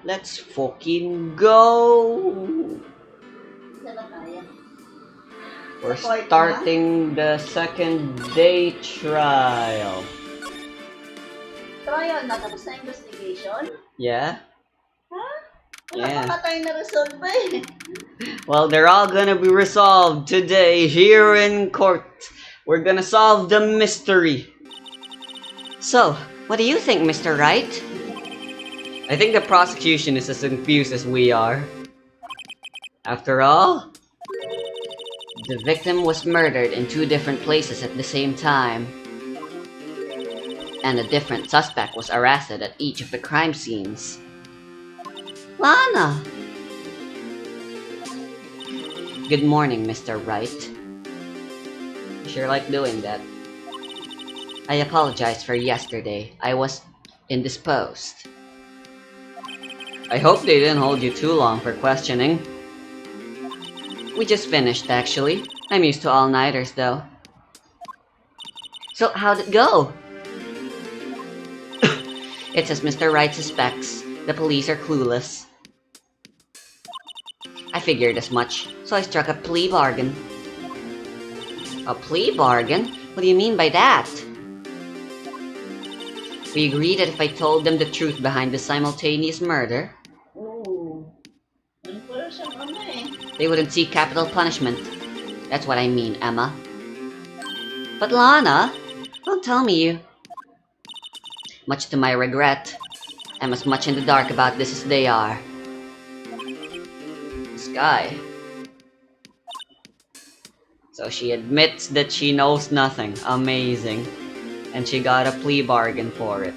Let's fucking go! We're starting the second day trial. Trial na, tapos na investigation? Yeah? Ha? Wala Yeah. pa nga tayo na-resolve ba eh. Well, they're all gonna be resolved today here in court. We're gonna solve the mystery. So, what do you think, Mr. Wright? I think the prosecution is as confused as we are. After all, the victim was murdered in two different places at the same time. And a different suspect was arrested at each of the crime scenes. Lana! Good morning, Mr. Wright. You sure like doing that. I apologize for yesterday. I was indisposed. I hope they didn't hold you too long for questioning. We just finished, actually. I'm used to all-nighters, though. So, how'd it go? It's as Mr. Wright suspects. The police are clueless. I figured as much, so I struck a plea bargain. A plea bargain? What do you mean by that? We agreed that if I told them the truth behind the simultaneous murder, they wouldn't seek capital punishment. That's what I mean, Emma. But Lana, don't tell me you. Much to my regret, I'm as much in the dark about this as they are. Sky. So she admits that she knows nothing. Amazing. And she got a plea bargain for it.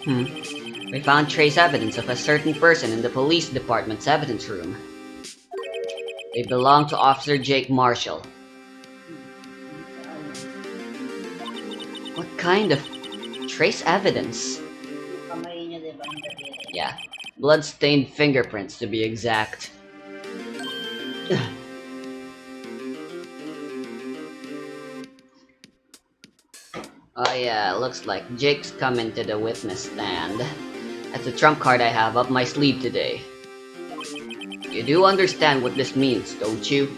We found trace evidence of a certain person in the police department's evidence room. They belong to Officer Jake Marshall. What kind of trace evidence? Yeah, blood-stained fingerprints to be exact. Oh yeah, looks like Jake's coming to the witness stand. That's a trump card I have up my sleeve today. You do understand what this means, don't you?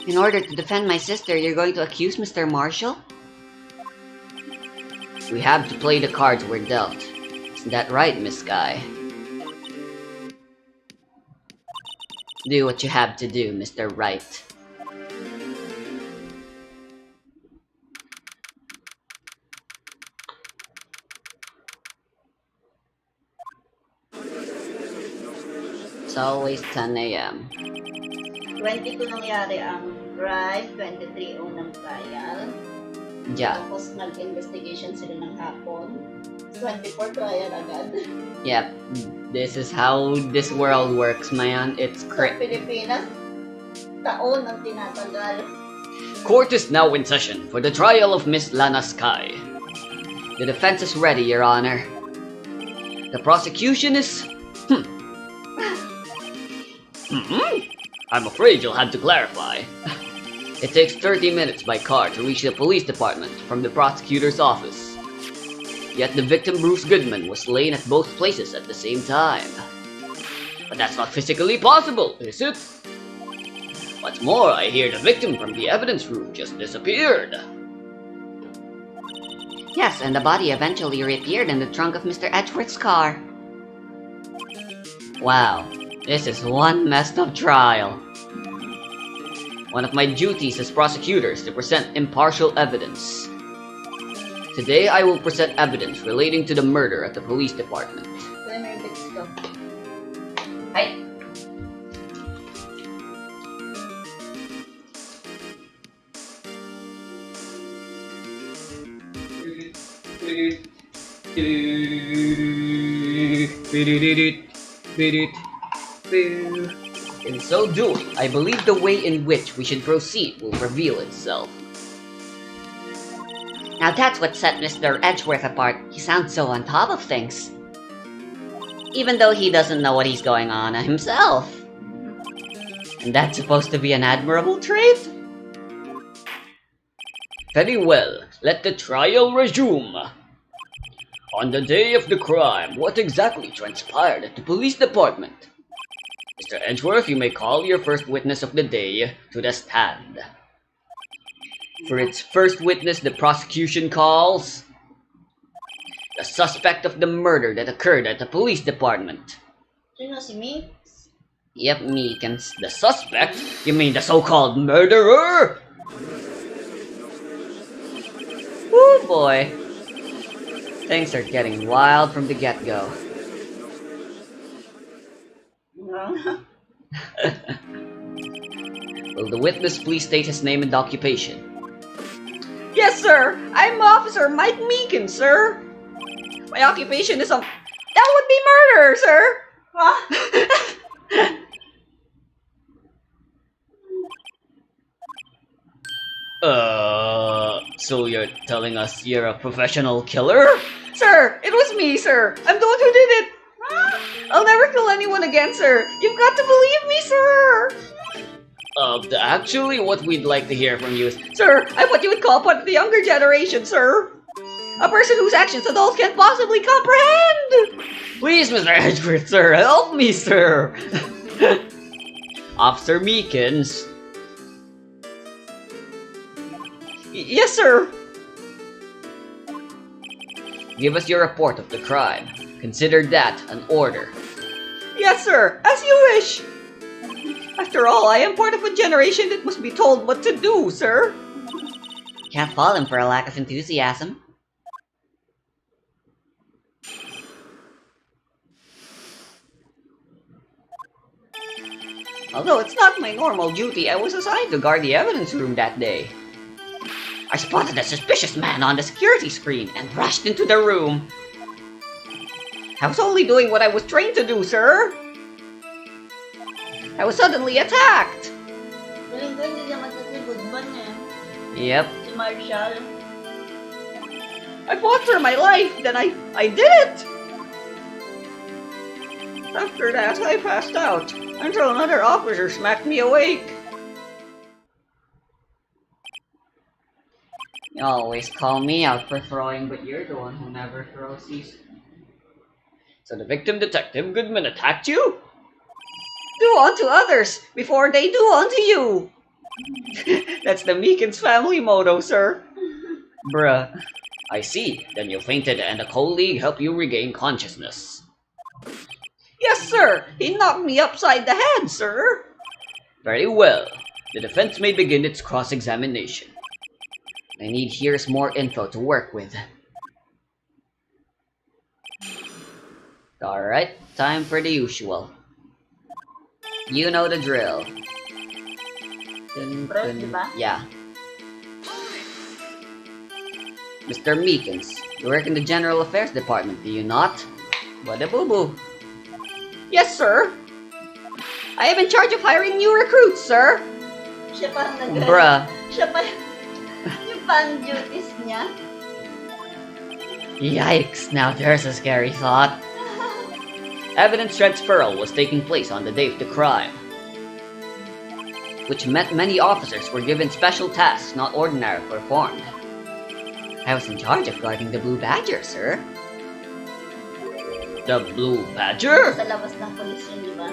In order to defend my sister, you're going to accuse Mr. Marshall? We have to play the cards we're dealt. Isn't that right, Miss Sky? Do what you have to do, Mr. Wright. It's always 10 a.m. 22 nangyari ang drive, 23 unang trial. Yeah. Tapos nag-investigation sila ng hapon. 24 trial agad. Yep. This is how this world works, man. It's Sa Pilipinas, taon ang tinatagal. Court is now in session for the trial of Miss Lana Sky. The defense is ready, Your Honor. The prosecution is... I'm afraid you'll have to clarify. It takes 30 minutes by car to reach the police department from the prosecutor's office. Yet the victim, Bruce Goodman, was slain at both places at the same time. But that's not physically possible, is it? What's more, I hear the victim from the evidence room just disappeared. Yes, and the body eventually reappeared in the trunk of Mr. Edgeworth's car. Wow, this is one messed up trial. One of my duties as prosecutor is to present impartial evidence. Today, I will present evidence relating to the murder at the police department. Hi. In so doing, I believe the way in which we should proceed will reveal itself. Now that's what set Mr. Edgeworth apart. He sounds so on top of things. Even though he doesn't know what he's going on himself. And that's supposed to be an admirable trait? Very well, let the trial resume. On the day of the crime, what exactly transpired at the police department? Mr. Edgeworth, you may call your first witness of the day to the stand. For its first witness, the prosecution calls the suspect of the murder that occurred at the police department. Sino si Mix? Yep, Meekins. The suspect? You mean the so-called murderer? Oh boy. Things are getting wild from the get-go. Will the witness please state his name and occupation? Yes, sir. I'm Officer Mike Meekins, sir. My occupation is that would be murder, sir. So you're telling us you're a professional killer? Sir, it was me, sir. I'm the one who did it. I'll never kill anyone again, sir. You've got to believe me, sir. Actually, what we'd like to hear from you is, sir, I'm what you would call part of the younger generation, sir. A person whose actions adults can't possibly comprehend. Please, Mr. Edgeworth, sir, help me, sir. Officer Meekins. Yes, sir. Give us your report of the crime. Consider that an order. Yes, sir. As you wish. After all, I am part of a generation that must be told what to do, sir. Can't fault him for a lack of enthusiasm. Although it's not my normal duty, I was assigned to guard the evidence room that day. I spotted a suspicious man on the security screen and rushed into the room. I was only doing what I was trained to do, sir. I was suddenly attacked. Galing ko, hindi naman kasi good man eh. Yep. Si Marshall. I fought for my life, then I did it! After that, I passed out, until another officer smacked me awake. You always call me out for throwing, but you're the one who never throws these. So the victim detective Goodman attacked you? Do unto others before they do unto you. That's the Meekins family motto, sir. Bruh. I see. Then you fainted and a colleague helped you regain consciousness. Yes, sir. He knocked me upside the head, sir. Very well. The defense may begin its cross-examination. I need here's more info to work with. Alright, time for the usual. You know the drill. Press, diba? Yeah. Mr. Meekins, you work in the General Affairs Department, do you not? Bada boo boo. Yes, sir. I am in charge of hiring new recruits, sir. Siya pa ang Bruh. Siya pa yung pan-duties niya. Yikes, now there's a scary thought. Evidence transferal was taking place on the day of the crime, which meant many officers were given special tasks not ordinarily performed. I was in charge of guarding the Blue Badger, sir. The Blue Badger? Sa labas ng police yun, di ba?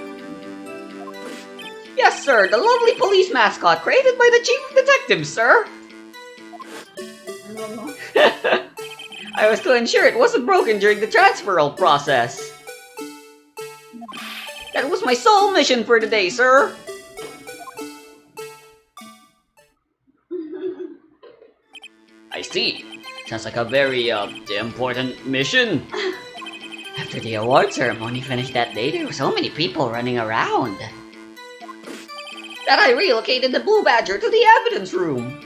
Yes, sir, the lovely police mascot created by the chief of detectives, sir. Ano mo? I was to ensure it wasn't broken during the transferal process. That was my sole mission for the day, sir. I see. Sounds like a very, important mission. After the award ceremony finished that day, there were so many people running around that I relocated the Blue Badger to the evidence room.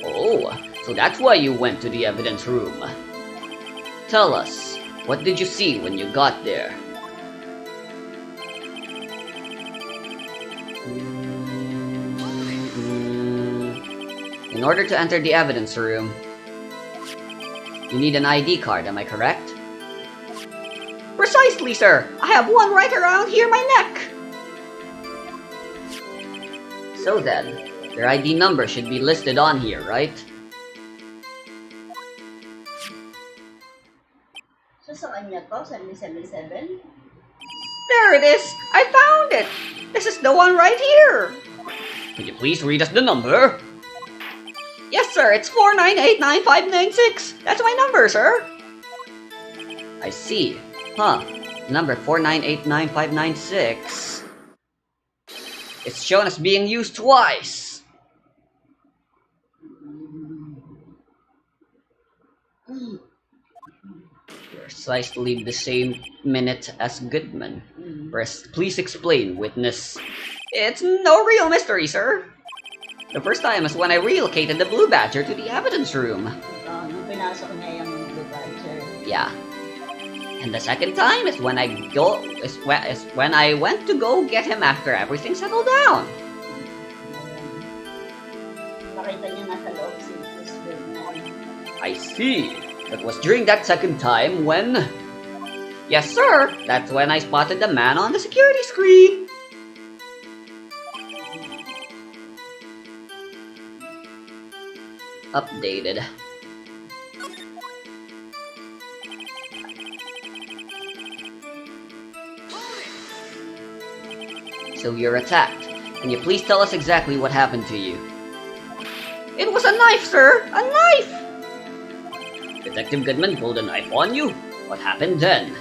Oh, so that's why you went to the evidence room. Tell us, what did you see when you got there? In order to enter the evidence room, you need an ID card, am I correct? Precisely, sir! I have one right around here my neck! So then, your ID number should be listed on here, right? So sa kanya to, 777? There it is! I found it! This is the one right here! Could you please read us the number? Yes, sir, it's 4989596. That's my number, sir. I see. Huh. Number 4989596. It's shown as being used twice. Precisely the same minute as Goodman. Please explain, witness. It's no real mystery, sir. The first time is when I relocated the Blue Badger to the evidence room. Nung pinasok niya yung Blue Badger. Yeah. And the second time is when I went to go get him after everything settled down. Nakita niya nasa loob si Goodman. I see. That was during that second time when... Yes, sir. That's when I spotted the man on the security screen. Updated. So you're attacked. Can you please tell us exactly what happened to you? It was a knife, sir! A knife! Detective Goodman pulled a knife on you? What happened then?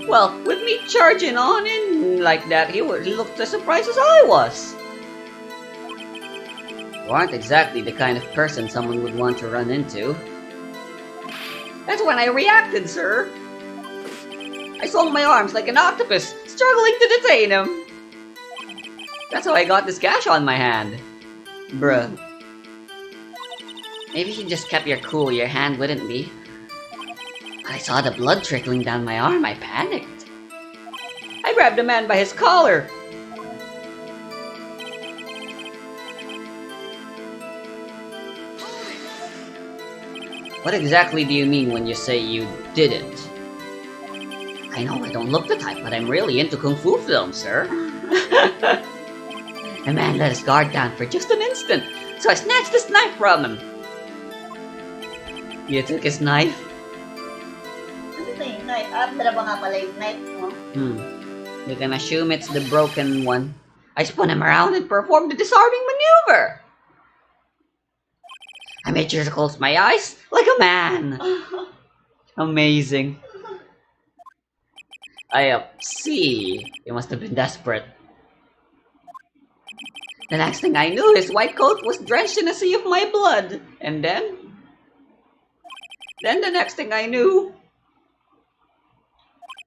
Well, with me charging on in like that, he looked as surprised as I was. You aren't exactly the kind of person someone would want to run into. That's when I reacted, sir. I swung my arms like an octopus, struggling to detain him. That's how I got this gash on my hand. Bruh. Maybe if you just kept your cool, your hand wouldn't be. When I saw the blood trickling down my arm, I panicked. I grabbed the man by his collar. What exactly do you mean when you say you didn't? I know I don't look the type, but I'm really into Kung Fu films, sir. The man let his guard down for just an instant, so I snatched his knife from him. You took his knife? Ano ito yung knife? Dalawa nga pala yung knife mo. You can assume it's the broken one. I spun him around and performed a disarming maneuver. I made sure to close my eyes like a man. Amazing. I see. You must have been desperate. The next thing I knew, his white coat was drenched in a sea of my blood. And then the next thing I knew...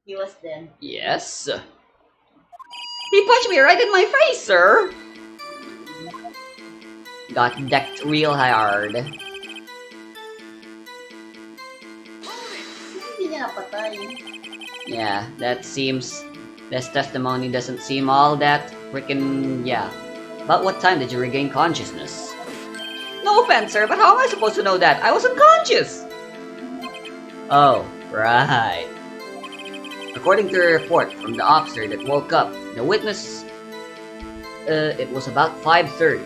He was dead. Yes. He punched me right in my face, sir. Got decked real hard. Hindi niya napatay. Yeah, this testimony doesn't seem all that freaking, yeah. About what time did you regain consciousness? No offense, sir, but how am I supposed to know that? I was unconscious! Oh, right. According to a report from the officer that woke up, the witness, it was about 5:30.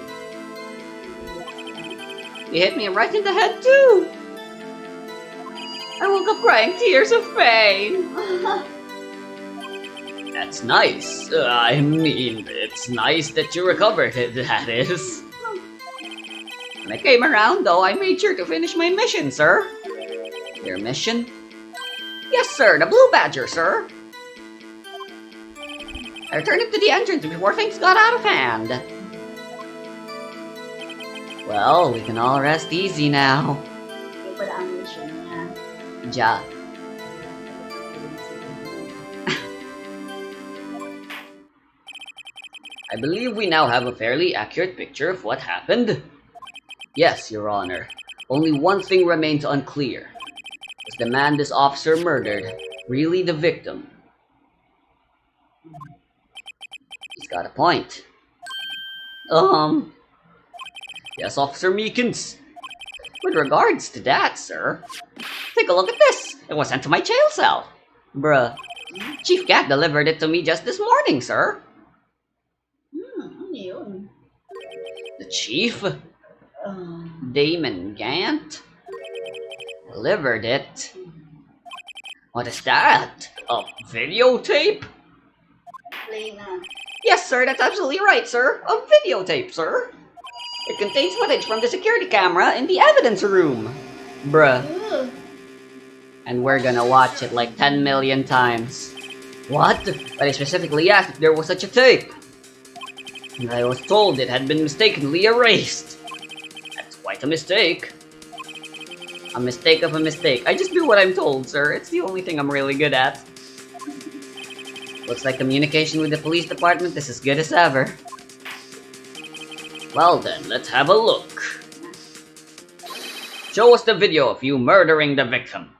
He hit me right in the head, too! I woke up crying tears of pain. That's nice. I mean, it's nice that you recovered, that is. When I came around, though, I made sure to finish my mission, sir. Your mission? Yes, sir, the Blue Badger, sir. I returned it to the entrance before things got out of hand. Well, we can all rest easy now. Yung pala ang mission niya. Ja. I believe we now have a fairly accurate picture of what happened. Yes, Your Honor. Only one thing remains unclear. Was the man this officer murdered really the victim? He's got a point. Yes, Officer Meekins. With regards to that, sir, take a look at this. It was sent to my jail cell. Bruh. Chief Cat delivered it to me just this morning, sir. Ano yun? The chief, Damon Gant, delivered it. What is that? A videotape? Play na. Yes, sir, that's absolutely right, sir. A videotape, sir. It contains footage from the security camera in the evidence room. Bruh. Ugh. And we're gonna watch it like 10 million times. What? But I specifically asked if there was such a tape. And I was told it had been mistakenly erased. That's quite a mistake. A mistake of a mistake. I just do what I'm told, sir. It's the only thing I'm really good at. Looks like communication with the police department is as good as ever. Well then, let's have a look. Show us the video of you murdering the victim.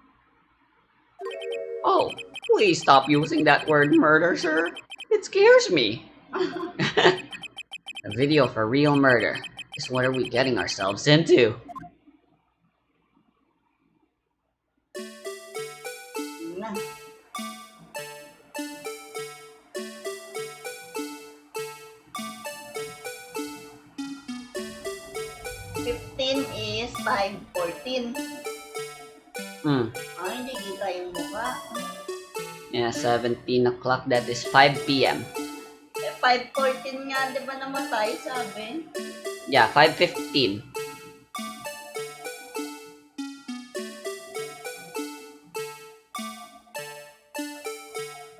Oh, please stop using that word murder, sir. It scares me. A video for real murder. Just what are we getting ourselves into? Na. 15 is 5:14. Hindi kita yung mukha. Yeah, 17 o'clock. That is 5 p.m. 5:14 nga, di ba namatay, sabi? Yeah, 5:15.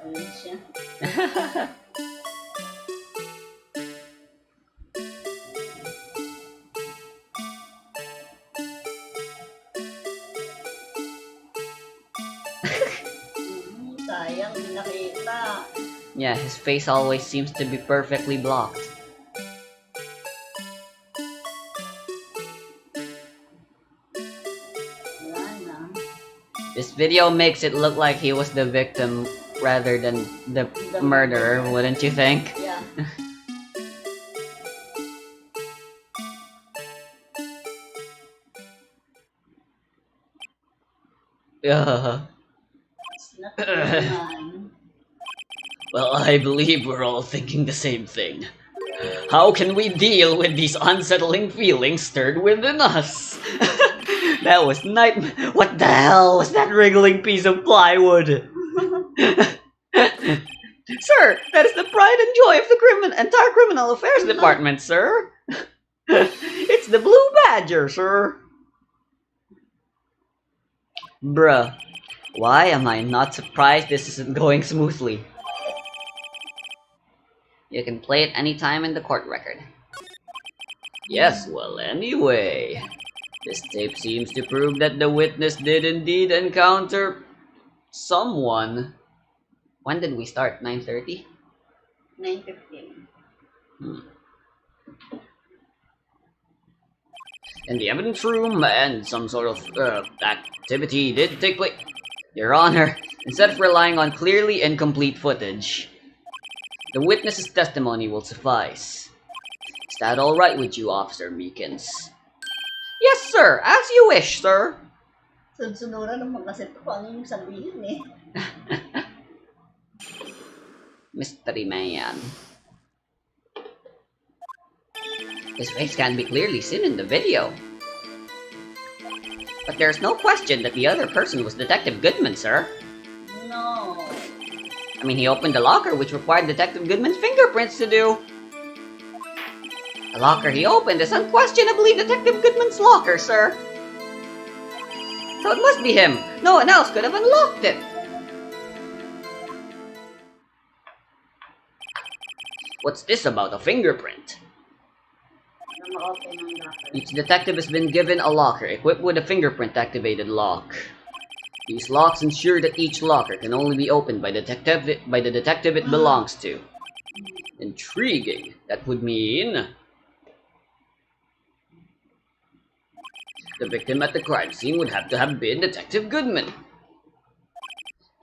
Ayun siya. Sayang, hindi nakita. Yeah, his face always seems to be perfectly blocked. Wala na. This video makes it look like he was the victim rather than the murderer, wouldn't you think? Yeah. Ugh. It's not naman. Well, I believe we're all thinking the same thing. How can we deal with these unsettling feelings stirred within us? That was nightmare. What the hell was that wriggling piece of plywood? Sir, that is the pride and joy of the entire criminal affairs department, sir. It's the Blue Badger, sir. Bruh, why am I not surprised this isn't going smoothly? You can play it anytime in the court record. Yes, well, anyway. This tape seems to prove that the witness did indeed encounter someone. When did we start? 9:30? 9:15. In the evidence room, and some sort of activity did take place. Your Honor, instead of relying on clearly incomplete footage, the witness's testimony will suffice. Is that all right with you, Officer Meekins? Yes, sir. As you wish, sir. Sunod-sunuran naman kasi ito kung ano yung sabihin eh. Mystery Man. His face can be clearly seen in the video. But there's no question that the other person was Detective Goodman, sir. No. I mean, he opened the locker, which required Detective Goodman's fingerprints to do. The locker he opened is unquestionably Detective Goodman's locker, sir. So it must be him. No one else could have unlocked it. What's this about a fingerprint? Na ma-open ang locker. Each detective has been given a locker equipped with a fingerprint-activated lock. These locks ensure that each locker can only be opened by the detective it belongs to. Intriguing. That would mean the victim at the crime scene would have to have been Detective Goodman.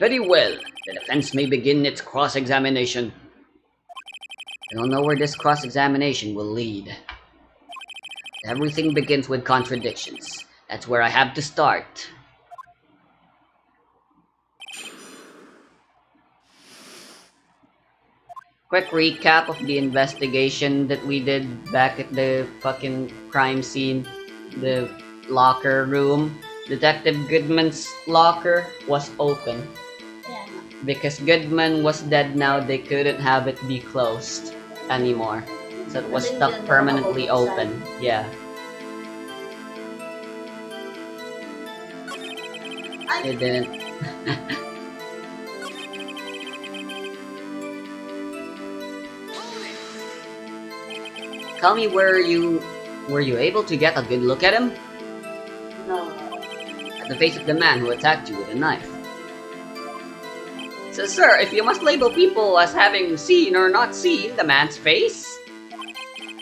Very well. The defense may begin its cross-examination. I don't know where this cross-examination will lead. Everything begins with contradictions. That's where I have to start. Quick recap of the investigation that we did back at the fucking crime scene. The locker room. Detective Goodman's locker was open. Because Goodman was dead now, they couldn't have it be closed anymore. So it was Kasi stuck hindi na permanently makabuksan. open. Yeah. Ay! It didn't. Tell me, were you able to get a good look at him? No. At the face of the man who attacked you with a knife. So, sir, if you must label people as having seen or not seen the man's face,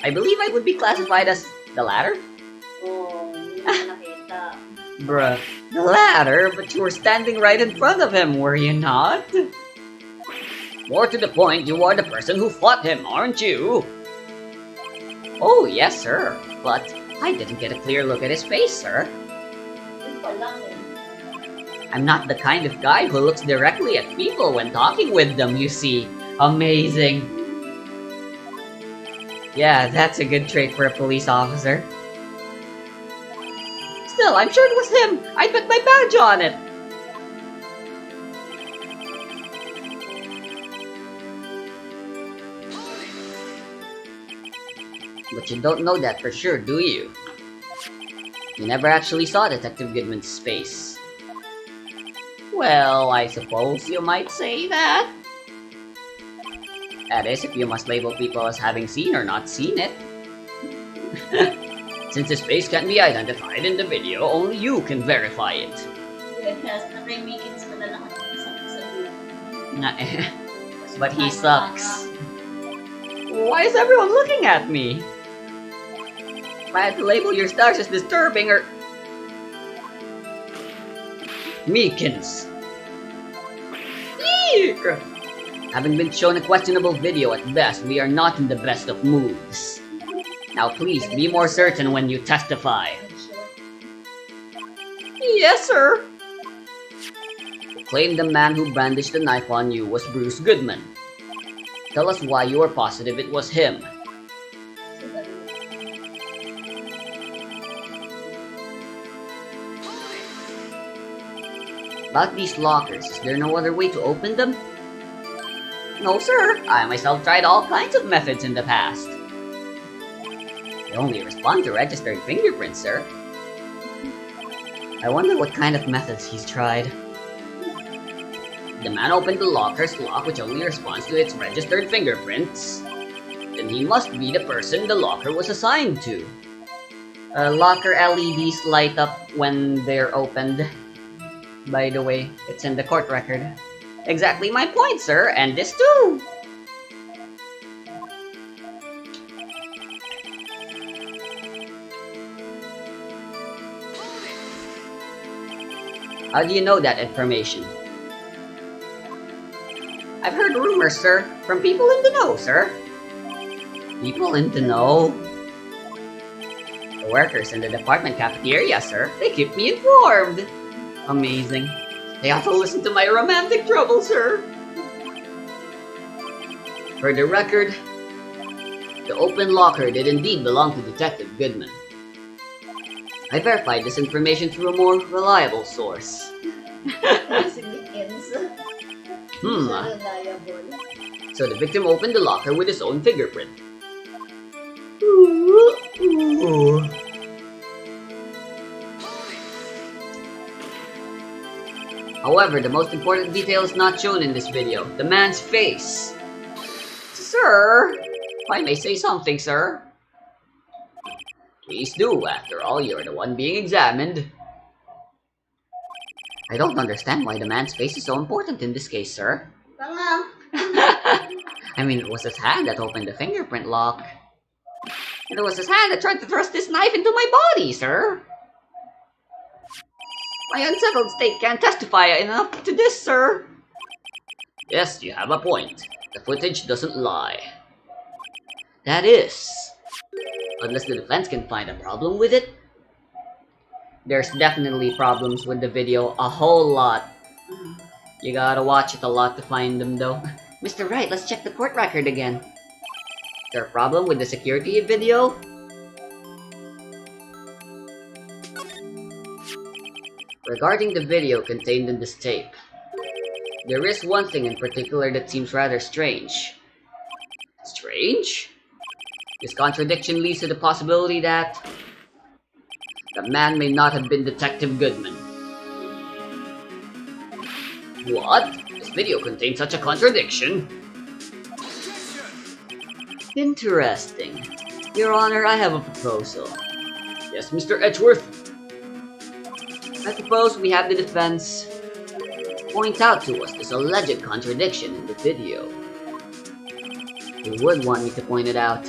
I believe I would be classified as the latter. Oh, hindi na nakita. Bruh. The latter? But you were standing right in front of him, were you not? More to the point, you are the person who fought him, aren't you? Oh, yes, sir. But I didn't get a clear look at his face, sir. Yun pa lang eh. I'm not the kind of guy who looks directly at people when talking with them, you see. Amazing. Yeah, that's a good trait for a police officer. Still, I'm sure it was him. I put my badge on it. But you don't know that for sure, do you? You never actually saw Detective Goodman's face. Well, I suppose you might say that. That is, if you must label people as having seen or not seen it. Since his face can't be identified in the video, only you can verify it. Yes, nakay-makings ko na lang ako sa But he sucks. Why is everyone looking at me? If I had to label your stars as disturbing or... Meekins. Eek! Having been shown a questionable video at best, we are not in the best of moods. Now please, be more certain when you testify. Yes, sir. Claim the man who brandished the knife on you was Bruce Goodman. Tell us why you are positive it was him. About these lockers, is there no other way to open them? No, sir. I myself tried all kinds of methods in the past. They only respond to registered fingerprints, sir. I wonder what kind of methods he's tried. The man opened the locker's lock, which only responds to its registered fingerprints. Then he must be the person the locker was assigned to. Locker LEDs light up when they're opened. By the way, it's in the court record. Exactly my point, sir, and this too! How do you know that information? I've heard rumors, sir, from people in the know, sir. People in the know? The workers in the department cafeteria, sir. They keep me informed. Amazing. They also listen to my romantic trouble, sir. For the record, the open locker did indeed belong to Detective Goodman. I verified this information through a more reliable source. So the victim opened the locker with his own fingerprint. However, the most important detail is not shown in this video. The man's face. Sir, if I may say something, sir. Please do. After all, you're the one being examined. I don't understand why the man's face is so important in this case, sir. I mean, it was his hand that opened the fingerprint lock. And it was his hand that tried to thrust this knife into my body, sir. My unsettled state can't testify enough to this, sir. Yes, you have a point. The footage doesn't lie. That is, unless the defense can find a problem with it. There's definitely problems with the video, a whole lot. You gotta watch it a lot to find them though. Mr. Wright, let's check the court record again. Is there a problem with the security video? Regarding the video contained in this tape, There is one thing in particular that seems rather strange. Strange? This contradiction leads to the possibility that the man may not have been Detective Goodman. What? This video contains such a contradiction? Interesting. Your Honor, I have a proposal. Yes, Mr. Edgeworth. I propose we have the defense point out to us this alleged contradiction in the video. You would want me to point it out.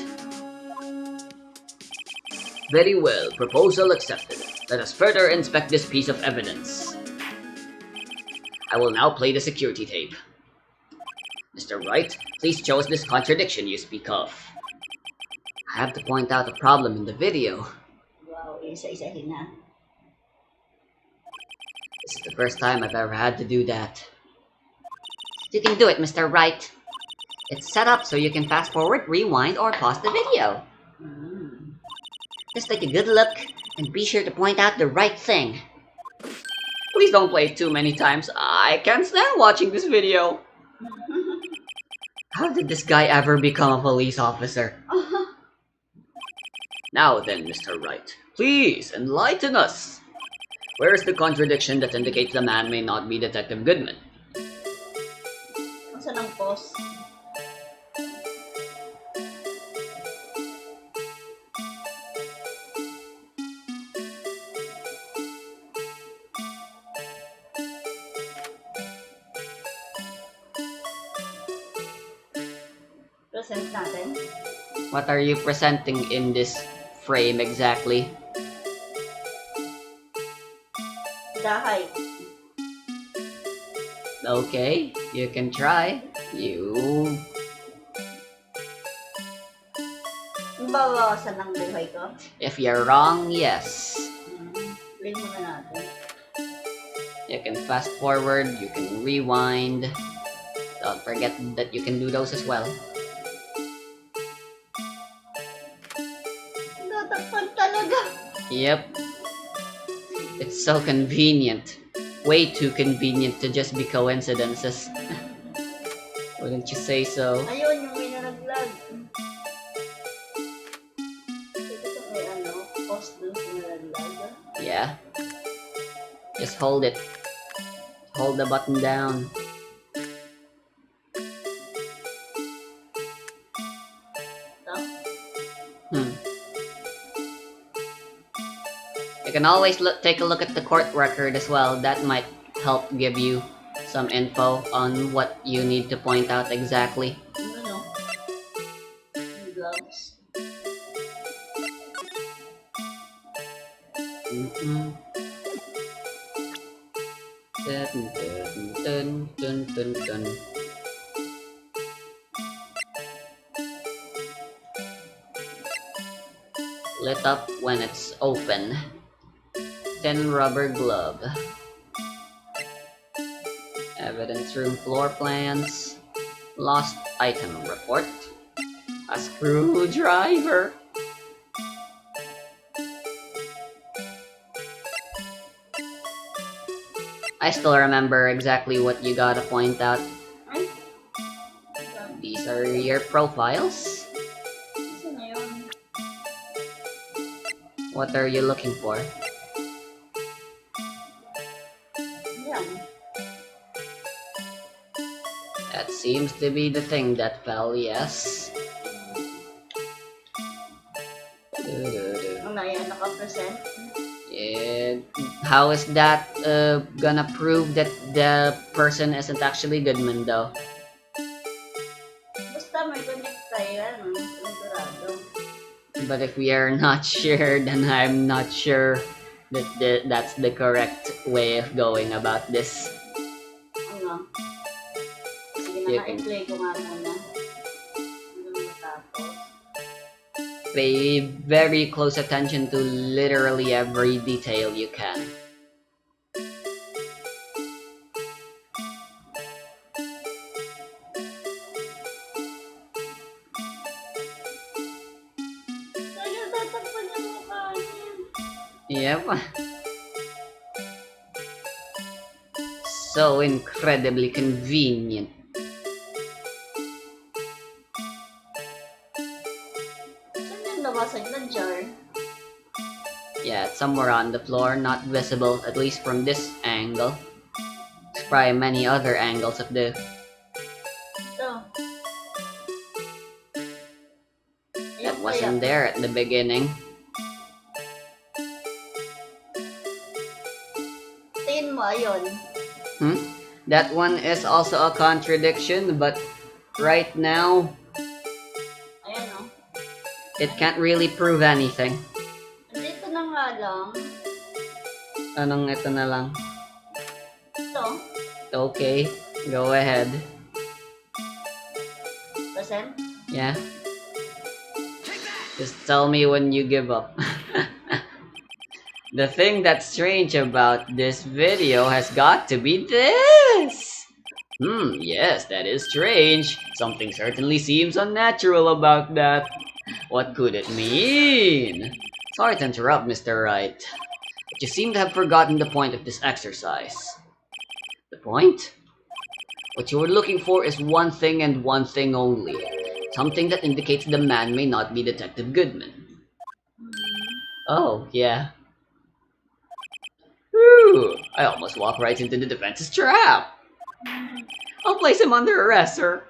Very well, proposal accepted. Let us further inspect this piece of evidence. I will now play the security tape. Mr. Wright, please show us this contradiction you speak of. I have to point out a problem in the video. Wow, isa-isahin na. This is the first time I've ever had to do that. You can do it, Mr. Wright. It's set up so you can fast forward, rewind, or pause the video. Just take a good look and be sure to point out the right thing. Please don't play it too many times. I can't stand watching this video. How did this guy ever become a police officer? Now then, Mr. Wright, please enlighten us. Where is the contradiction that indicates the man may not be Detective Goodman? Saan ang pause? Present natin. What are you presenting in this frame exactly? Dahay. Okay, you can try. Bawasan ang buhay ko. If you're wrong, yes. Play muna natin. You can fast forward, you can rewind. Don't forget that you can do those as well. Tatakpan talaga. Yep. It's so convenient. Way too convenient to just be coincidences. Wouldn't you say so? Ayun, yung may nalaglag. Ito may pause dun sa nalaglag. Yeah. Just hold it. Hold the button down. You can always take a look at the court record as well. That might help give you some info on what you need to point out exactly. Gloves. Dun, dun, dun, dun. Lit up when it's open. Thin rubber glove. Evidence room floor plans. Lost item report. A screwdriver. I still remember exactly what you gotta point out. These are your profiles. What are you looking for? That seems to be the thing that fell, yes. Naka-present. How is that gonna prove that the person isn't actually Goodman though? Basta may connect tayo, sigurado. But if we are not sure, then I'm not sure that that's the correct way of going about this. Ano? Sige na nga, i-play ko nga muna. Pay very close attention to literally every detail you can. Yep. So incredibly convenient. Saan yung nabasag na jar? Yeah, it's somewhere on the floor, not visible, at least from this angle. There's probably many other angles of the... Ito. That Ayan wasn't kaya. there at the beginning. Tingin mo, ayun. That one is also a contradiction, but right now, Ayan o. it can't really prove anything. Dito na nga lang. Anong ito na lang? Ito. Okay, go ahead. Present. Yeah. Just tell me when you give up. The thing that's strange about this video has got to be this! Yes, that is strange. Something certainly seems unnatural about that. What could it mean? Sorry to interrupt, Mr. Wright, but you seem to have forgotten the point of this exercise. The point? What you were looking for is one thing and one thing only. Something that indicates the man may not be Detective Goodman. Oh, yeah. Whew, I almost walked right into the defense's trap. I'll place him under arrest, sir.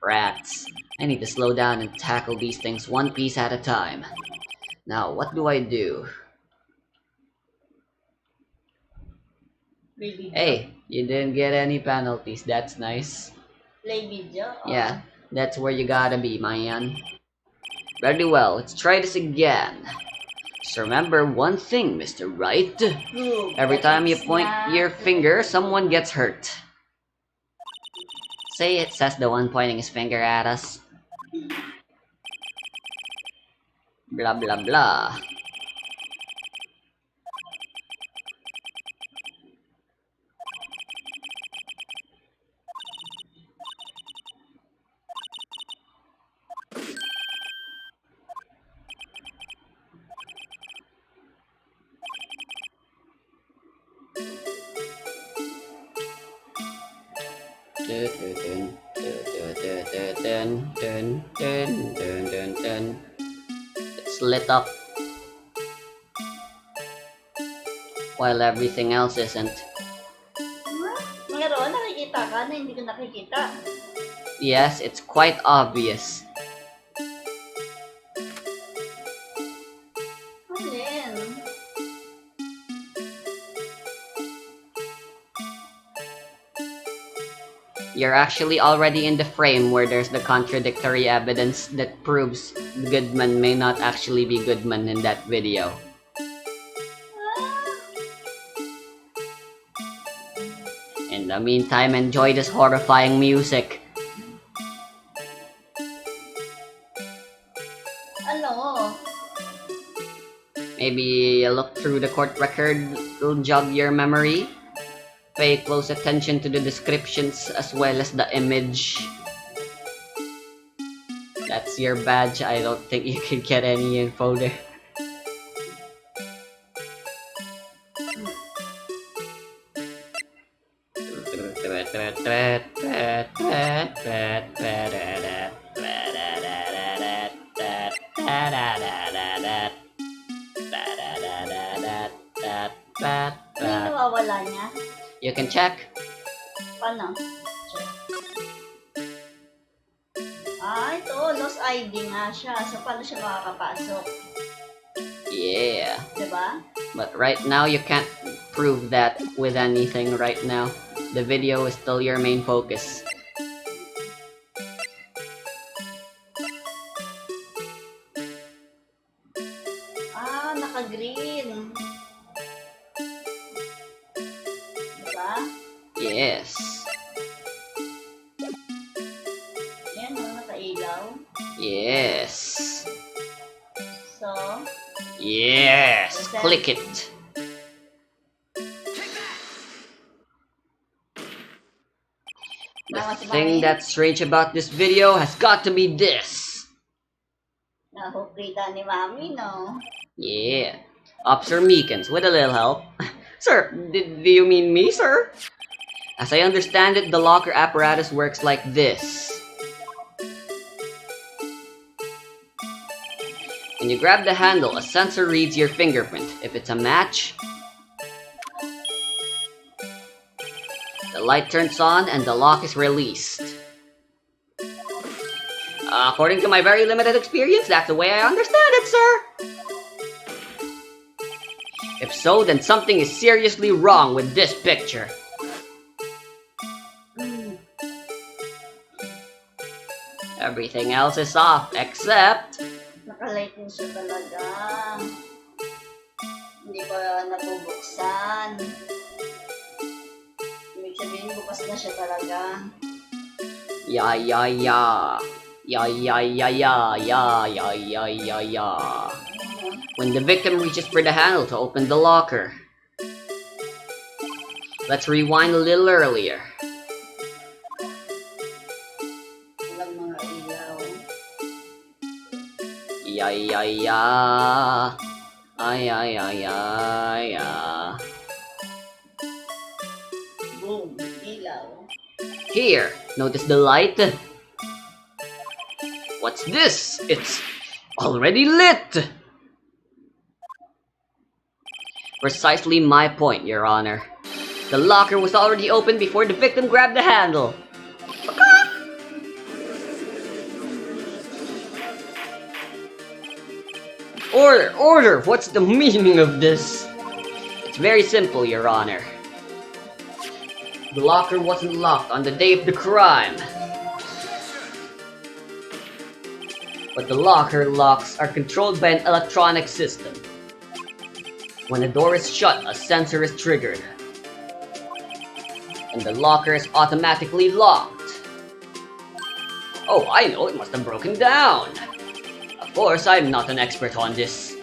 Rats. I need to slow down and tackle these things one piece at a time. Now, what do I do? Play video. Hey, you didn't get any penalties. That's nice. Play video. Yeah, that's where you gotta be, man. Very well, let's try this again. Just remember one thing, Mr. Wright. Every time you point your finger, someone gets hurt. Say it, says the one pointing his finger at us. Blah blah blah. It's lit up while everything else isn't. Meron, nakikita ka na hindi ko nakikita. Yes, it's quite obvious. Alin? You're actually already in the frame where there's the contradictory evidence that proves Goodman may not actually be Goodman in that video. In the meantime, enjoy this horrifying music. Ano? Maybe look through the court record, it'll jog your memory. Pay close attention to the descriptions as well as the image. That's your badge. I don't think you can get any info there. Ano yung nawawala niya? You can check. Paano? Check. Ito. Lost ID nga siya. So, paano siya makakapasok? Yeah. Diba? But right now, you can't prove that with anything right now. The video is still your main focus. Naka-green. Diba? Yes. Yan, nakailaw. Yes. So, Yes. Present. Click it. The Tama si thing Mami. that's strange about this video has got to be this. Nahukita ni Mami, no? Yeah. Officer Meekins, with a little help, Sir, do you mean me, sir? As I understand it, the locker apparatus works like this. When you grab the handle, a sensor reads your fingerprint. If it's a match, the light turns on and the lock is released. According to my very limited experience, that's the way I understand it, sir. If so, then something is seriously wrong with this picture. Everything else is off, except... Nakalight din siya talaga. Hindi ko nabubuksan. Ibig sabihin, bukas na siya talaga. Ya. When the victim reaches for the handle to open the locker. Let's rewind a little earlier. Walang mga ilaw. Ya. Boom! Ilaw. Here, notice the light? What's this? It's already lit! Precisely my point, Your Honor. The locker was already open before the victim grabbed the handle. Order! What's the meaning of this? It's very simple, Your Honor. The locker wasn't locked on the day of the crime. But the locker locks are controlled by an electronic system. When a door is shut, a sensor is triggered. And the locker is automatically locked. Oh, I know, it must have broken down. Of course, I'm not an expert on this.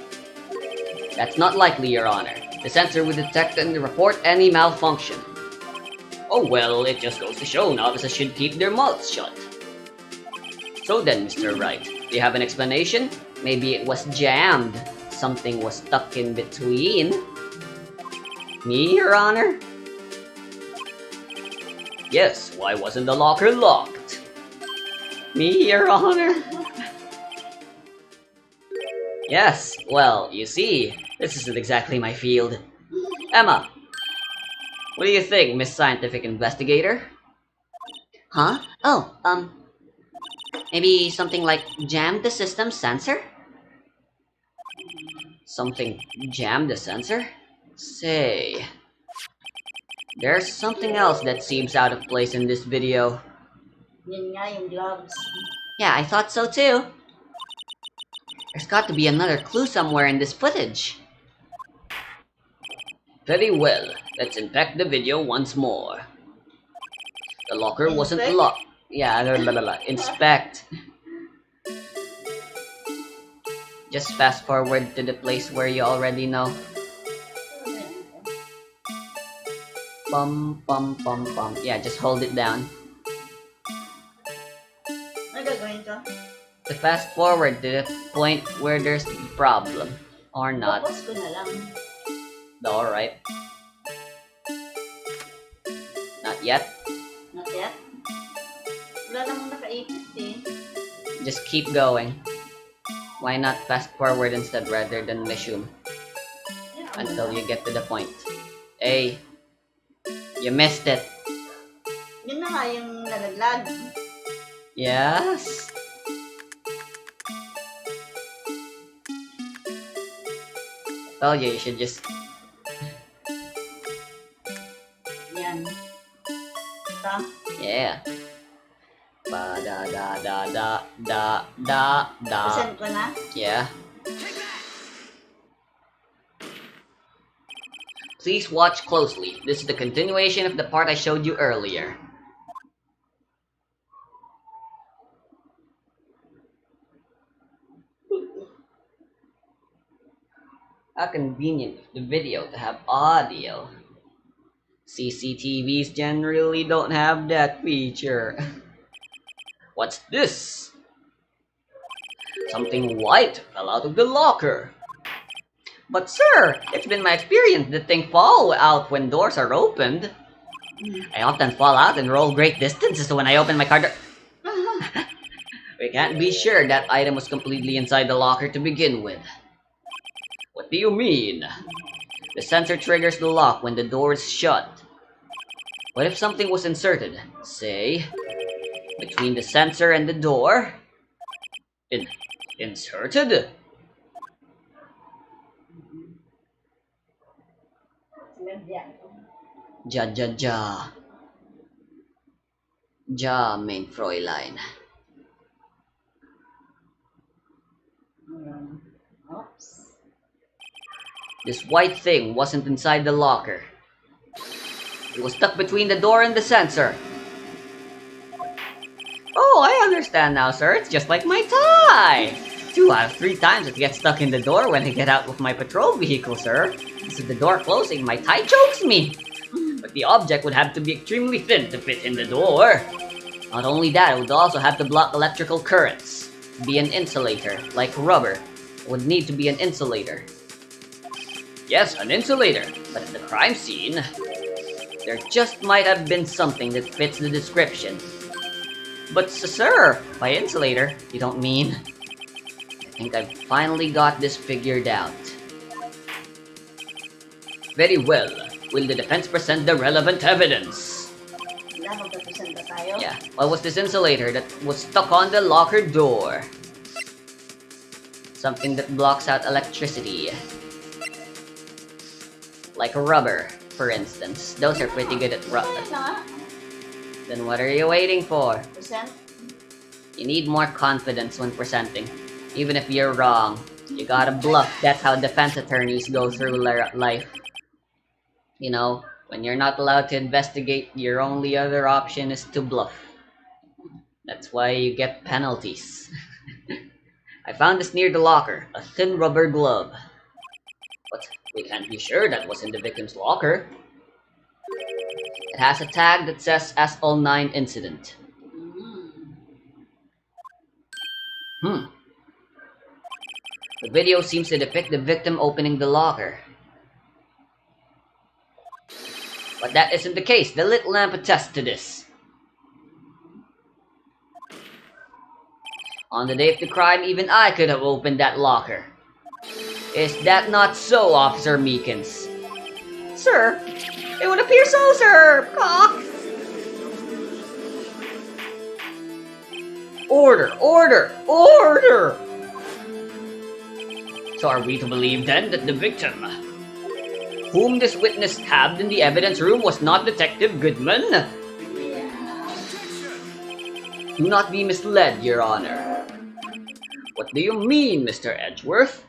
That's not likely, Your Honor. The sensor would detect and report any malfunction. Oh well, it just goes to show novices should keep their mouths shut. So then, Mr. Wright, do you have an explanation? Maybe it was jammed. Something was stuck in between. Me, Your Honor? Yes, why wasn't the locker locked? Me, Your Honor? Yes, well, you see, this isn't exactly my field. Emma, what do you think, Miss Scientific Investigator? Huh? Oh, maybe something like jammed the system sensor? Something jammed the sensor? Say... There's something else that seems out of place in this video. Yun nga, yung gloves. Yeah, I thought so too. There's got to be another clue somewhere in this footage. Very well. Let's inspect the video once more. The locker wasn't locked. Yeah, inspect. Just fast forward to the place where you already know. Bum. Yeah, just hold it down. Ano gagawin ko? To fast forward to the point where there's a problem. Or not. Focus ko na lang. Alright. Not yet. Not yet? Wala namang nakaipit eh. Just keep going. Why not fast forward instead rather than resume? Until you get to the point. Hey. You missed it. Yun na nga yung nalaglag. Yes. Told you should just... Yan. Ito. Yeah. Ba da da da da da da da. Send ko na. Yeah. Please watch closely. This is the continuation of the part I showed you earlier. How convenient of the video to have audio. CCTVs generally don't have that feature. What's this? Something white fell out of the locker. But sir, it's been my experience that things fall out when doors are opened. I often fall out and roll great distances when I open my car door. We can't be sure that item was completely inside the locker to begin with. What do you mean? The sensor triggers the lock when the door is shut. What if something was inserted, say, between the sensor and the door? Inserted? Ja ja ja. Ja, mein Fräulein. Oops. This white thing wasn't inside the locker. It was stuck between the door and the sensor. Oh, I understand now, sir. It's just like my tie. 2 out of 3 times it gets stuck in the door when I get out with my patrol vehicle, sir. So the door closing, my tie chokes me. But the object would have to be extremely thin to fit in the door. Not only that, it would also have to block electrical currents. Be an insulator, like rubber. It would need to be an insulator. Yes, an insulator. But at the crime scene, there just might have been something that fits the description. But sir, by insulator, you don't mean... I think I've finally got this figured out. Very well. Will the defense present the relevant evidence? Yeah. What was this insulator that was stuck on the locker door? Something that blocks out electricity. Like rubber, for instance. Those are pretty good at rubber. Then what are you waiting for? You need more confidence when presenting. Even if you're wrong, you gotta bluff. That's how defense attorneys go through life. You know, when you're not allowed to investigate, your only other option is to bluff. That's why you get penalties. I found this near the locker, a thin rubber glove. But we can't be sure that was in the victim's locker. It has a tag that says SL9 incident. The video seems to depict the victim opening the locker. But that isn't the case. The lit lamp attests to this. On the day of the crime, even I could have opened that locker. Is that not so, Officer Meekins? Sir, it would appear so, sir! Order! Order! Order! So are we to believe then that the victim, whom this witness stabbed in the evidence room, was not Detective Goodman? Do not be misled, Your Honor. What do you mean, Mr. Edgeworth?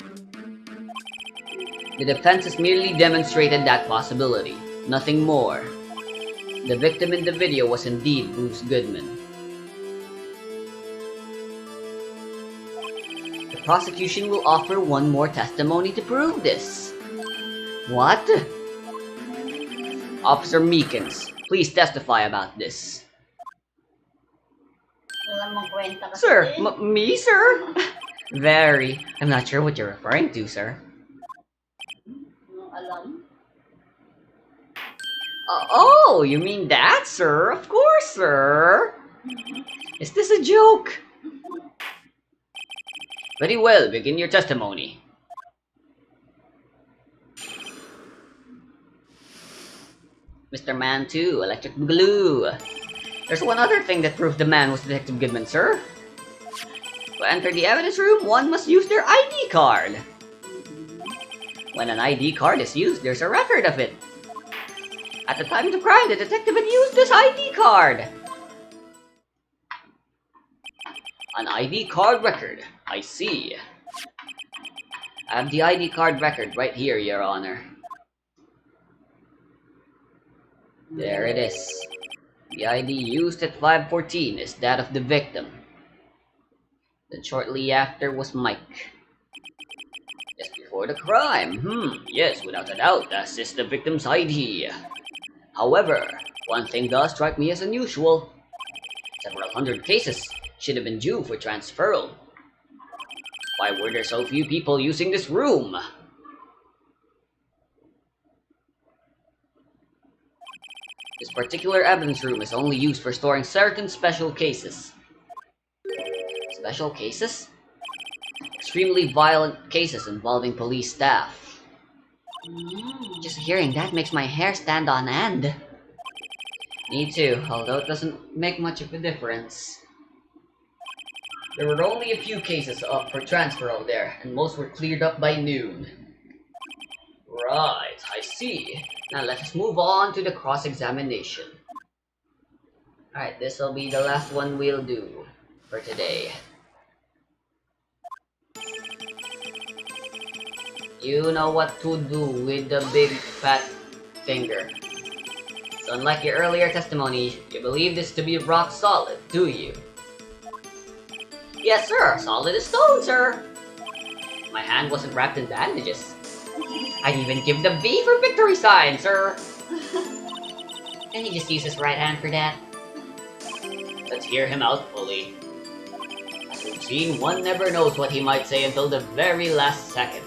The defense has merely demonstrated that possibility, nothing more. The victim in the video was indeed Bruce Goodman. The prosecution will offer one more testimony to prove this. What? Officer Meekins, please testify about this. Sir, me, sir? Very. I'm not sure what you're referring to, sir. Oh, you mean that, sir? Of course, sir. Is this a joke? Very well, begin your testimony. Mr. Man 2, electric glue. There's one other thing that proves the man was Detective Goodman, sir. To enter the evidence room, one must use their ID card. When an ID card is used, there's a record of it. At the time of the crime, the detective had used this ID card. An ID card record. I see. I have the ID card record right here, Your Honor. There it is. The ID used at 5:14 is that of the victim. Then shortly after was Mike. Just before the crime. Yes, without a doubt, this is the victim's ID. However, one thing does strike me as unusual. Several hundred cases should have been due for transferal. Why were there so few people using this room? This particular evidence room is only used for storing certain special cases. Special cases? Extremely violent cases involving police staff. Just hearing that makes my hair stand on end. Me too, although it doesn't make much of a difference. There were only a few cases up for transfer out there, and most were cleared up by noon. Right, I see. Now let us move on to the cross-examination. Alright, this will be the last one we'll do for today. You know what to do with the big fat finger. So unlike your earlier testimony, you believe this to be rock solid, do you? Yes, sir. Solid as stone, sir. My hand wasn't wrapped in bandages. I'd even give the V for victory sign, sir. Can he just use his right hand for that? Let's hear him out fully. As we've seen, one never knows what he might say until the very last second.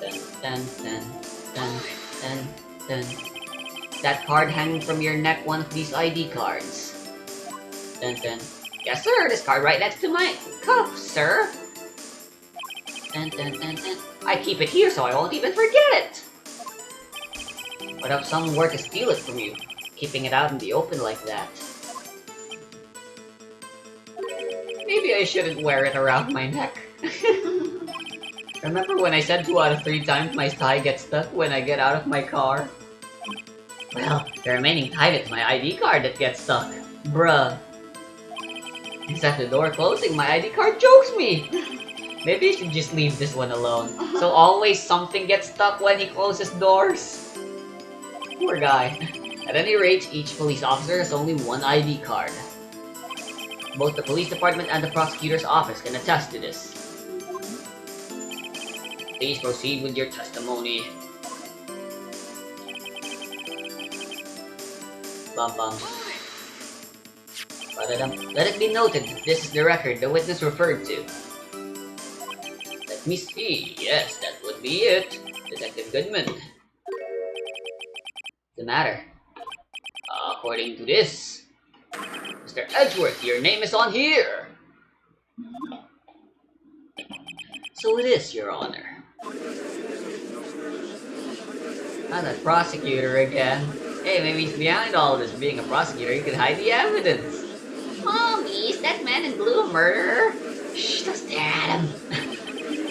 Dun, dun, dun, dun, dun, dun. That card hanging from your neck, one of these ID cards. Dun, dun. Yes, sir. This card right next to my cuff, sir. Dun, dun, dun, dun. I keep it here so I won't even forget it. What if someone were to steal it from you? Keeping it out in the open like that. Maybe I shouldn't wear it around my neck. Remember when I said 2 out of 3 times my tie gets stuck when I get out of my car? Well, the remaining time it's my ID card that gets stuck. Bruh. Except the door closing, my ID card chokes me! Maybe I should just leave this one alone. So always something gets stuck when he closes doors. Poor guy. At any rate, each police officer has only one ID card. Both the police department and the prosecutor's office can attest to this. Please proceed with your testimony. Bum bum. Let it be noted that this is the record the witness referred to. Let me see. Yes, that would be it. Detective Goodman. What's the matter? According to this, Mr. Edgeworth, your name is on here. So it is, Your Honor. Not a prosecutor again. Hey, maybe he's behind all this. Being a prosecutor, he could hide the evidence. Mommy, is that man in blue a murderer? Shh, don't stare at him.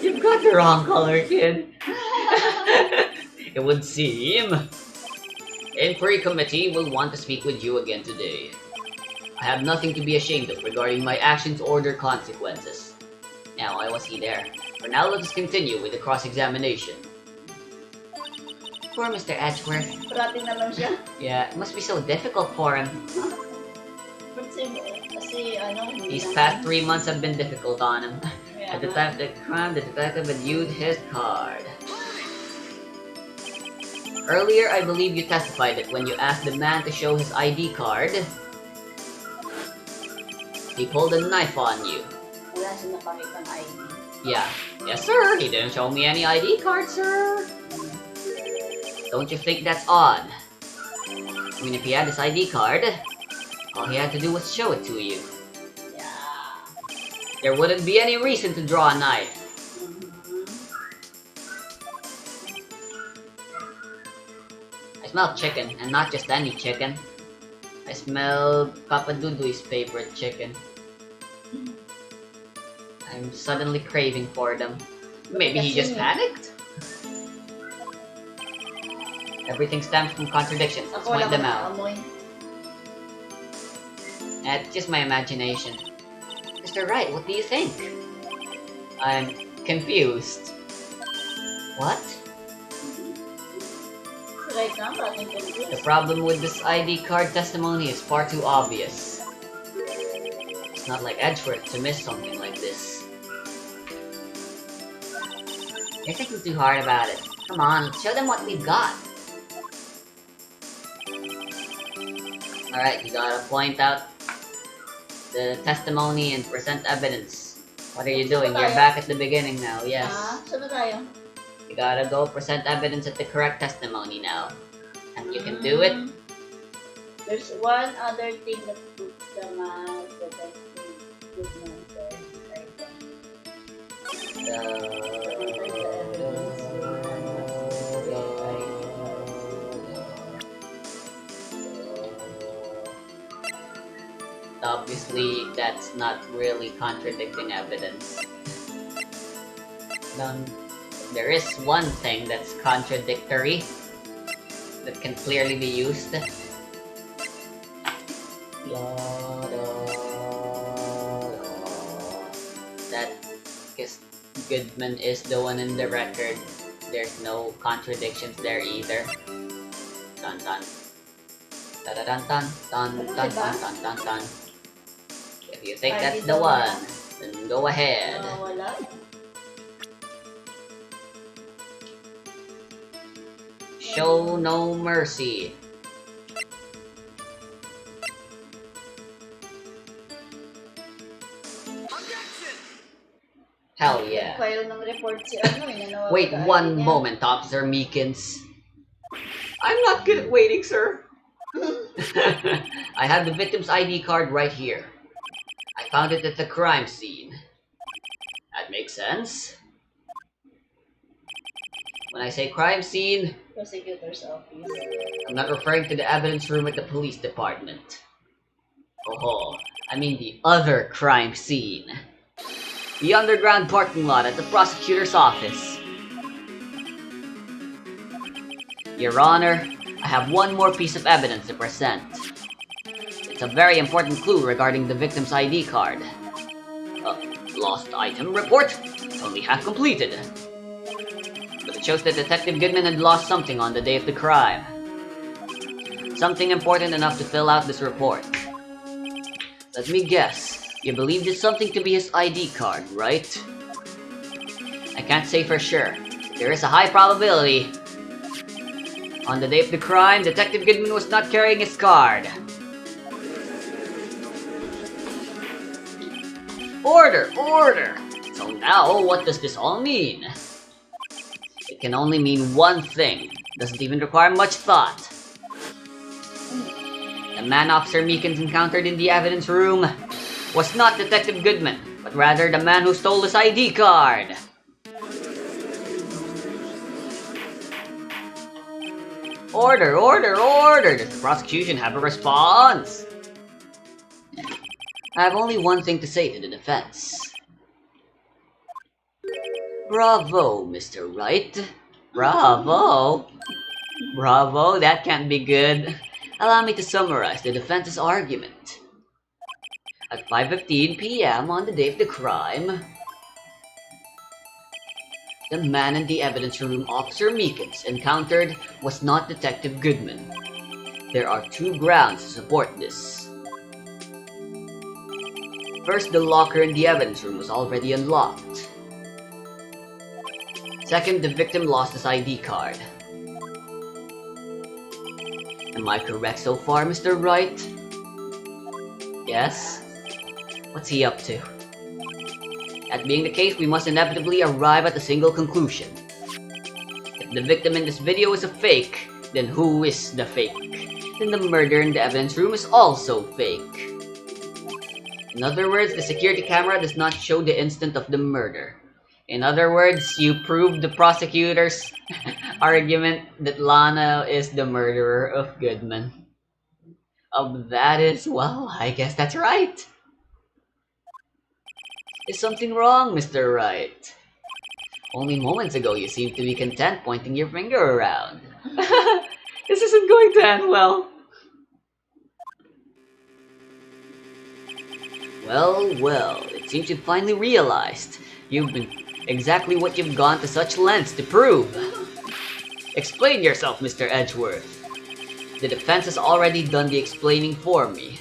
You've got the wrong color, kid. It would seem. Inquiry committee will want to speak with you again today. I have nothing to be ashamed of regarding my actions or their consequences. Now, why was he there? For now, let us continue with the cross-examination. Poor Mr. Edgeworth. Parating na lang siya. Yeah, it must be so difficult for him. Kasi These past 3 months have been difficult on him. Yeah. At the time of the crime, the detective had used his card. Earlier, I believe you testified that when you asked the man to show his ID card, he pulled a knife on you. Wala siya napakitang ID. Yeah. Yes, sir. He didn't show me any ID card, sir. Don't you think that's odd? I mean, if he had his ID card, all he had to do was show it to you. Yeah. There wouldn't be any reason to draw a knife. I smell chicken, and not just any chicken. I smell Papa Dudu's favorite chicken. I'm suddenly craving for them. Maybe he just panicked? Everything stems from contradictions. Let's point them out. That's just my imagination. Mr. Wright, what do you think? I'm confused. What? The problem with this ID card testimony is far too obvious. It's not like Edgeworth to miss something like this. You're thinking too hard about it. Come on, let's show them what we've got. Alright, you gotta point out the testimony and present evidence. What are you doing? You're back at the beginning now, yes. Saan na tayo? You gotta go present evidence at the correct testimony now. And you can do it. There's one other thing that puts the mask that I think good mentor inside them. Obviously, that's not really contradicting evidence. There is one thing that's contradictory that can clearly be used. That because Goodman is the one in the record. There's no contradictions there either. Dun dun. Dun dun dun dun dun dun dun dun dun. If you think that's the one, then go ahead. Wala? Show no mercy. Hell yeah. File ng report si ano eh. Wait one moment, Officer Meekins. I'm not good at waiting, sir. I have the victim's ID card right here. I found it at the crime scene. That makes sense. When I say crime scene, Prosecutor's office. I'm not referring to the evidence room at the police department. Oh, I mean the other crime scene. The underground parking lot at the prosecutor's office. Your Honor, I have one more piece of evidence to present. It's a very important clue regarding the victim's ID card. Lost item report? It's only half completed. But it shows that Detective Goodman had lost something on the day of the crime. Something important enough to fill out this report. Let me guess. You believe it's something to be his ID card, right? I can't say for sure. There is a high probability. On the day of the crime, Detective Goodman was not carrying his card. Order! Order! So now, what does this all mean? It can only mean one thing. Doesn't even require much thought. The man Officer Meekins encountered in the evidence room was not Detective Goodman, but rather the man who stole his ID card. Order, order, order! Does the prosecution have a response? I have only one thing to say to the defense. Bravo, Mr. Wright. Bravo. Bravo, that can't be good. Allow me to summarize the defense's argument. At 5:15 p.m. on the day of the crime, the man in the evidence room Officer Meekins encountered was not Detective Goodman. There are two grounds to support this. First, the locker in the evidence room was already unlocked. Second, the victim lost his ID card. Am I correct so far, Mr. Wright? Yes? What's he up to? That being the case, we must inevitably arrive at a single conclusion. If the victim in this video is a fake, then who is the fake? Then the murder in the evidence room is also fake. In other words, the security camera does not show the instant of the murder. In other words, you proved the prosecutor's argument that Lana is the murderer of Goodman. That is, well, I guess that's right. Is something wrong, Mr. Wright? Only moments ago you seemed to be content pointing your finger around. This isn't going to end well. Well, it seems you've finally realized you've been exactly what you've gone to such lengths to prove. Explain yourself, Mr. Edgeworth. The defense has already done the explaining for me.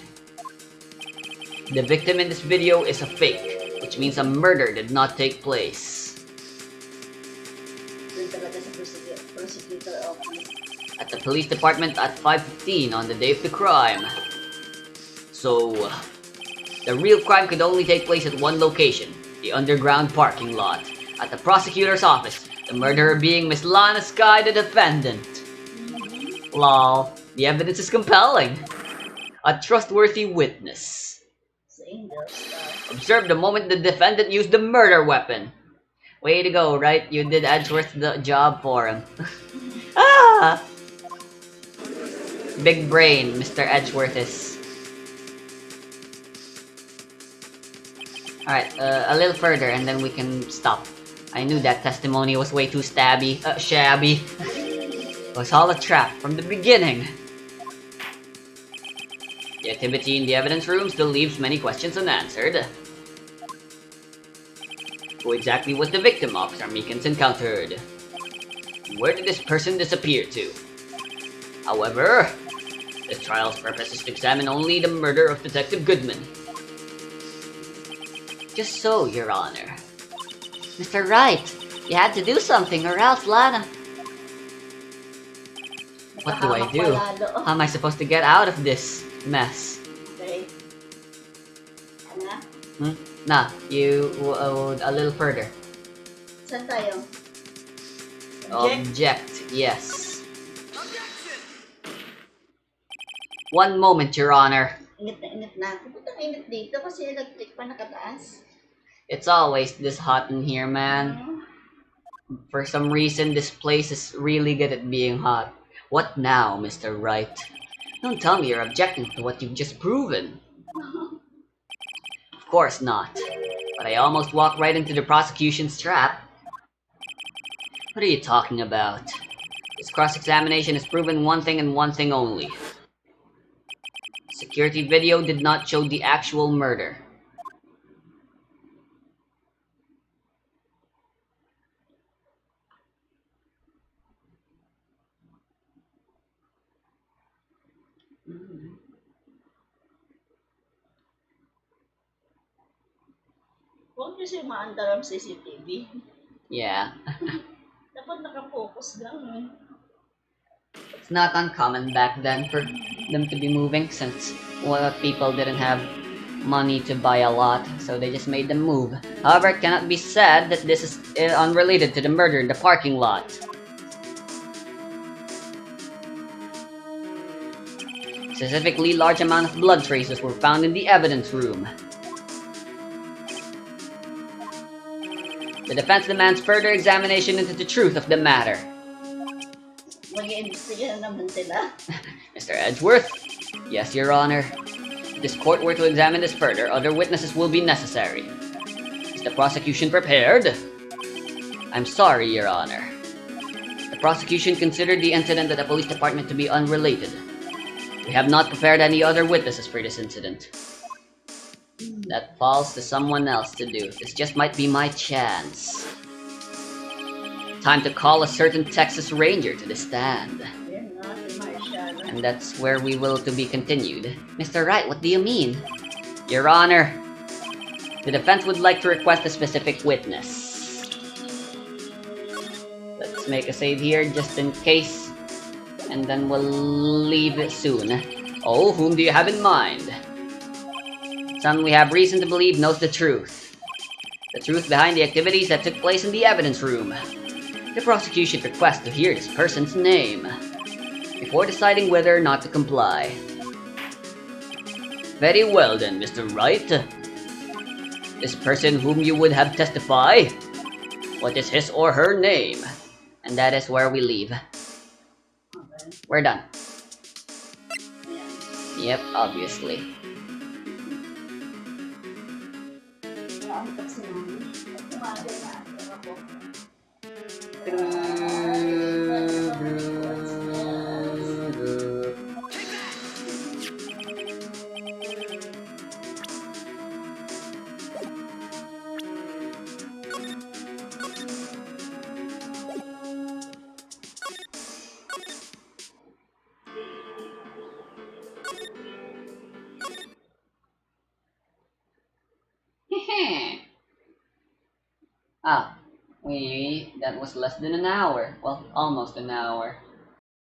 The victim in this video is a fake, which means a murder did not take place. At the police department at 5:15 on the day of the crime. So, the real crime could only take place at one location, the underground parking lot. At the prosecutor's office, The murderer being Miss Lana Sky, the defendant. Lol. The evidence is compelling. A trustworthy witness. Observe the moment the defendant used the murder weapon. Way to go, Wright? You did Edgeworth the job for him. Ah! Big brain, Mr. Edgeworth is. Alright, a little further and then we can stop. I knew that testimony was way too shabby. It was all a trap from the beginning. The activity in the evidence room still leaves many questions unanswered. Who exactly was the victim Officer Meekins encountered? Where did this person disappear to? However, this trial's purpose is to examine only the murder of Detective Goodman. Just so, Your Honor. Mr. Wright, you had to do something or else, Lana. What do I do? How am I supposed to get out of this mess? Okay. Ano? Nah, you a little further. Saan tayo? Object, yes. One moment, Your Honor. Init na ako. Ba't ang init dito? Kasi electric pa nakataas. It's always this hot in here, man. For some reason, this place is really good at being hot. What now, Mr. Wright? Don't tell me you're objecting to what you've just proven. Of course not. But I almost walked right into the prosecution's trap. What are you talking about? This cross-examination has proven one thing and one thing only. Security video did not show the actual murder. Huwag kasi maandar ang CCTV. Yeah. Dapat nakafocus lang eh. It's not uncommon back then for them to be moving since people didn't have money to buy a lot, so they just made them move. However, it cannot be said that this is unrelated to the murder in the parking lot. Specifically, large amount of blood traces were found in the evidence room. The defense demands further examination into the truth of the matter. Mag-i-investiga na naman sila. Mr. Edgeworth? Yes, Your Honor. If this court were to examine this further, other witnesses will be necessary. Is the prosecution prepared? I'm sorry, Your Honor. The prosecution considered the incident at the police department to be unrelated. We have not prepared any other witnesses for this incident. That falls to someone else to do. This just might be my chance. Time to call a certain Texas Ranger to the stand. And that's where we will to be continued. Mr. Wright, what do you mean? Your Honor, the defense would like to request a specific witness. Let's make a save here just in case. And then we'll leave it soon. Oh, whom do you have in mind? Someone we have reason to believe knows the truth. The truth behind the activities that took place in the evidence room. The prosecution requests to hear this person's name before deciding whether or not to comply. Very well then, Mr. Wright. This person whom you would have testify, what is his or her name? And that is where we leave. We're done. Yep, obviously. Ah, that was less than an hour. Well, almost an hour.